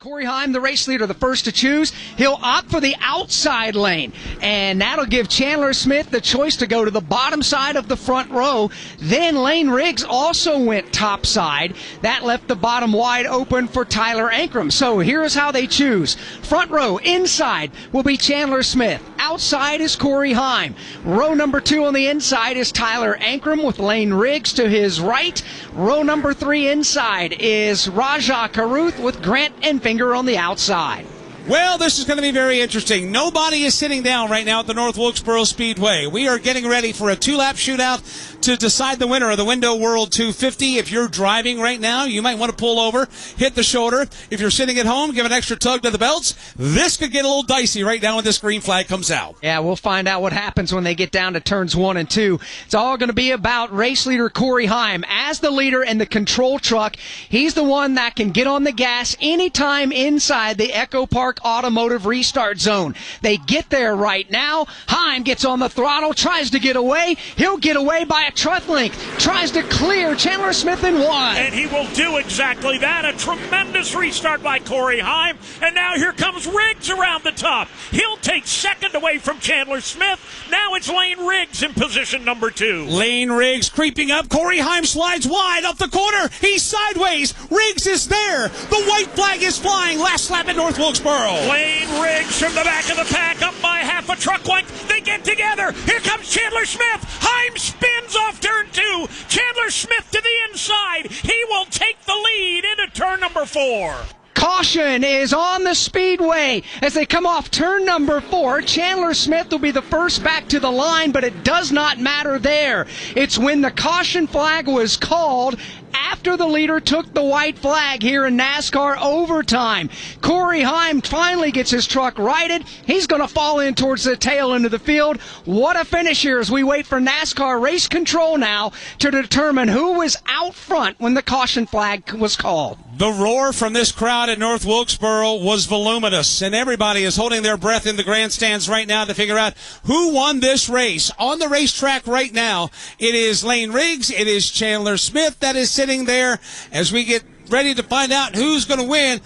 Corey Heim, the race leader, the first to choose. He'll opt for the outside lane, and that'll give Chandler Smith the choice to go to the bottom side of the front row. Then Lane Riggs also went top side. That left the bottom wide open for Tyler Ankrum. So here's how they choose. Front row, inside, will be Chandler Smith. Outside is Corey Heim. Row number 2 on the inside is Tyler Ankrum with Lane Riggs to his right. Row number 3 inside is Raja Karuth with Grant Enfinger on the outside. Well, this is going to be very interesting. Nobody is sitting down right now at the North Wilkesboro Speedway. We are getting ready for a 2-lap shootout to decide the winner of the Window World 250. If you're driving right now, you might want to pull over, hit the shoulder. If you're sitting at home, give an extra tug to the belts. This could get a little dicey right now when this green flag comes out. Yeah, we'll find out what happens when they get down to turns 1 and 2. It's all going to be about race leader Corey Heim. As the leader in the control truck, he's the one that can get on the gas anytime inside the Echo Park Automotive Restart Zone. They get there right now. Heim gets on the throttle, tries to get away. He'll get away by a truck length, tries to clear Chandler Smith in 1. And he will do exactly that. A tremendous restart by Corey Heim. And now here comes Riggs around the top. He'll take second away from Chandler Smith. Now it's Lane Riggs in position number 2. Lane Riggs creeping up. Corey Heim slides wide up the corner. He's sideways. Riggs is there. The white flag is flying. Last lap at North Wilkesboro. Lane Riggs from the back of the pack up by half a truck length. They get together. Here comes Chandler Smith. Heim spins off turn 2. Chandler Smith to the inside. He will take the lead into turn number 4. Caution is on the speedway as they come off turn number 4. Chandler Smith will be the first back to the line, but it does not matter there. It's when the caution flag was called after the leader took the white flag here in NASCAR overtime. Corey Heim finally gets his truck righted. He's going to fall in towards the tail end of the field. What a finish here as we wait for NASCAR race control now to determine who was out front when the caution flag was called. The roar from this crowd at North Wilkesboro was voluminous, and everybody is holding their breath in the grandstands right now to figure out who won this race. On the racetrack right now, it is Lane Riggs, it is Chandler Smith that is sitting there as we get ready to find out who's going to win.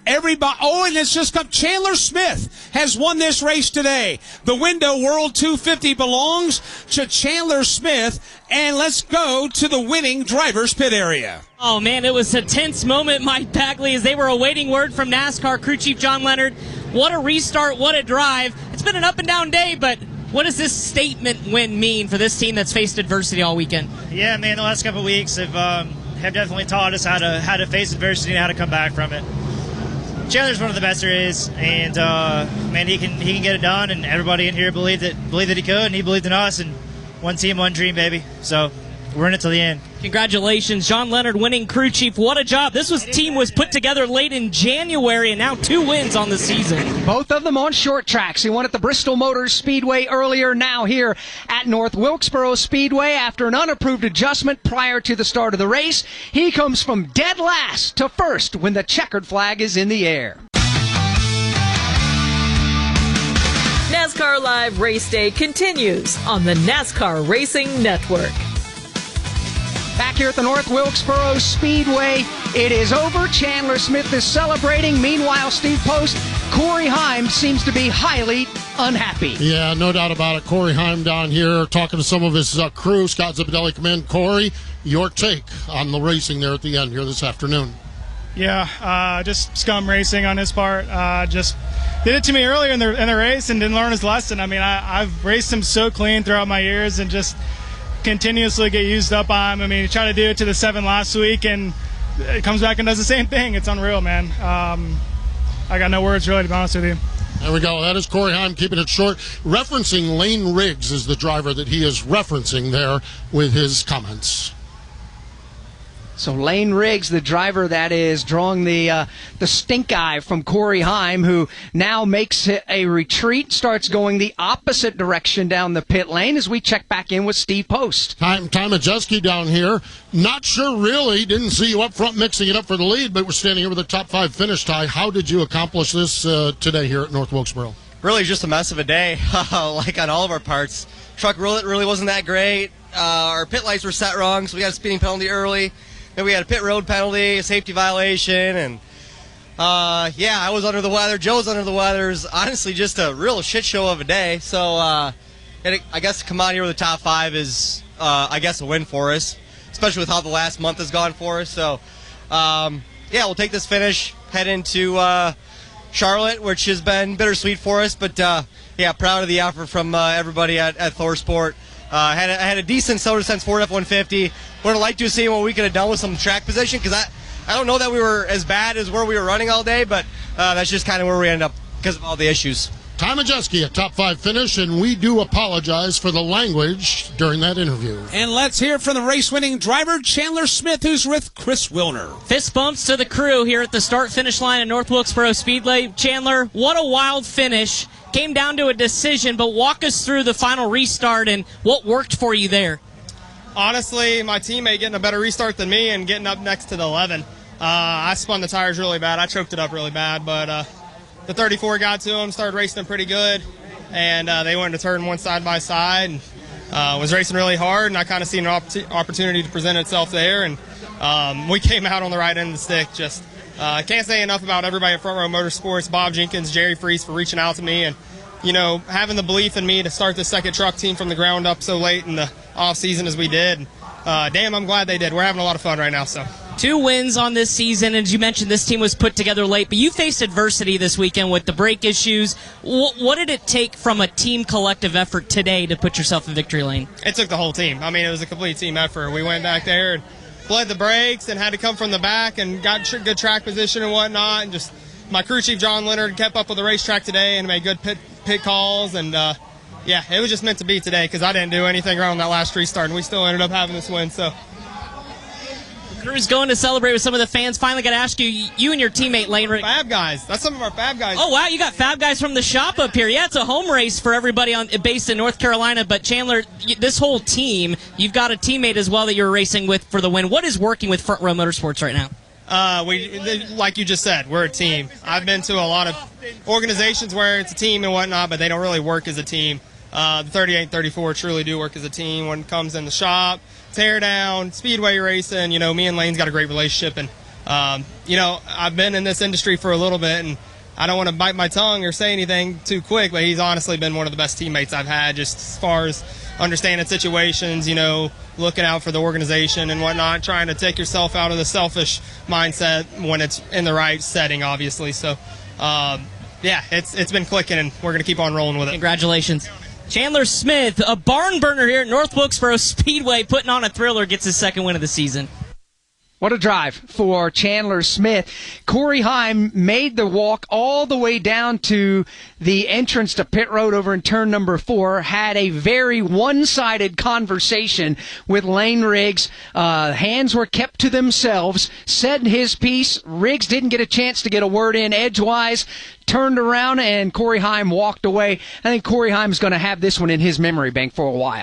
Everybody, and it's just come. Chandler Smith has won this race today. The Window World 250 belongs to Chandler Smith, and let's go to the winning driver's pit area. Oh, man, it was a tense moment, Mike Bagley, as they were awaiting word from NASCAR crew chief John Leonard. What a restart, what a drive. It's been an up-and-down day, but what does this statement win mean for this team that's faced adversity all weekend? Yeah, man, the last couple of weeks have definitely taught us how to face adversity and how to come back from it. Chandler's one of the best there is, and man, he can get it done, and everybody in here believed that he could, and he believed in us, and one team, one dream, baby. So we're in it till the end. Congratulations, John Leonard, winning crew chief. What a job. This team was put together late in January, and now 2 wins on the season. Both of them on short tracks. He won at the Bristol Motor Speedway earlier, now here at North Wilkesboro Speedway after an unapproved adjustment prior to the start of the race. He comes from dead last to first when the checkered flag is in the air. NASCAR Live Race Day continues on the NASCAR Racing Network. Back here at the North Wilkesboro Speedway, it is over. Chandler Smith is celebrating. Meanwhile, Steve Post, Corey Heim seems to be highly unhappy. Yeah, no doubt about it. Corey Heim down here talking to some of his crew. Scott Zipadelli, come in. Corey, your take on the racing there at the end here this afternoon. Yeah, just scum racing on his part. Just did it to me earlier in the race and didn't learn his lesson. I mean, I've raced him so clean throughout my years and just continuously get used up on him. I mean, he tried to do it to the 7 last week, and it comes back and does the same thing. It's unreal, man. I got no words, really, to be honest with you. There we go. That is Corey Heim keeping it short. Referencing Lane Riggs is the driver that he is referencing there with his comments. So Lane Riggs, the driver that is drawing the stink eye from Corey Heim, who now makes a retreat, starts going the opposite direction down the pit lane as we check back in with Steve Post. Ty Majeski down here. Not sure really. Didn't see you up front mixing it up for the lead, but we're standing here with a top 5 finish, Ty. How did you accomplish this today here at North Wilkesboro? Really just a mess of a day, like on all of our parts. Truck really wasn't that great. Our pit lights were set wrong, so we got a speeding penalty early. Then we had a pit road penalty, a safety violation, and Yeah, I was under the weather. Joe's under the weather. It was honestly just a real shit show of a day. So I guess to come out here with the top 5 is, I guess, a win for us, especially with how the last month has gone for us. So, yeah, we'll take this finish, head into Charlotte, which has been bittersweet for us. But, yeah, proud of the effort from everybody at Thor Sport. I had a decent Soda Sense Ford F-150. Would have liked to see what we could have done with some track position, because I don't know that we were as bad as where we were running all day, but that's just kind of where we ended up because of all the issues. Ty Majeski, a top 5 finish, and we do apologize for the language during that interview. And let's hear from the race-winning driver, Chandler Smith, who's with Chris Wilner. Fist bumps to the crew here at the start-finish line at North Wilkesboro Speedway. Chandler, what a wild finish. Came down to a decision, but walk us through the final restart and what worked for you there. Honestly, my teammate getting a better restart than me and getting up next to the 11. I spun the tires really bad. I choked it up really bad, but the 34 got to him, started racing them pretty good, and they wanted to turn one side by side, and was racing really hard, and I kind of seen an opportunity to present itself there, and we came out on the right end of the stick. Just can't say enough about everybody at Front Row Motorsports, Bob Jenkins, Jerry Freese for reaching out to me, and having the belief in me to start the second truck team from the ground up so late in the off season as we did. Damn, I'm glad they did. We're having a lot of fun right now. So 2 wins on this season, and as you mentioned, this team was put together late, but you faced adversity this weekend with the brake issues. What did it take from a team collective effort today to put yourself in victory lane? It took the whole team. I mean, it was a complete team effort. We went back there and bled the brakes and had to come from the back and got good track position and whatnot, and just my crew chief John Leonard kept up with the racetrack today and made good pit calls, and yeah, it was just meant to be today because I didn't do anything wrong on that last restart, and we still ended up having this win. So the crew's going to celebrate with some of the fans. Finally got to ask you and your teammate Lane Riggs. Fab guys, that's some of our Fab guys. Oh wow, you got Fab guys from the shop up here. Yeah, it's a home race for everybody based in North Carolina, but Chandler, this whole team, you've got a teammate as well that you're racing with for the win. What is working with Front Row Motorsports right now? Like you just said, we're a team. I've been to a lot of organizations where it's a team and whatnot, but they don't really work as a team. The 38 and 34 truly do work as a team when it comes in the shop, tear down, speedway racing. Me and Lane's got a great relationship, and I've been in this industry for a little bit, and I don't want to bite my tongue or say anything too quick, but he's honestly been one of the best teammates I've had, just as far as understanding situations, looking out for the organization and whatnot, trying to take yourself out of the selfish mindset when it's in the right setting, obviously. So, yeah, it's been clicking, and we're going to keep on rolling with it. Congratulations. Chandler Smith, a barn burner here at North Wilkesboro Speedway, putting on a thriller, gets his second win of the season. What a drive for Chandler Smith. Corey Heim made the walk all the way down to the entrance to pit road over in turn number 4, had a very one-sided conversation with Lane Riggs. Hands were kept to themselves, said his piece. Riggs didn't get a chance to get a word in edgewise, turned around, and Corey Heim walked away. I think Corey Heim's going to have this one in his memory bank for a while.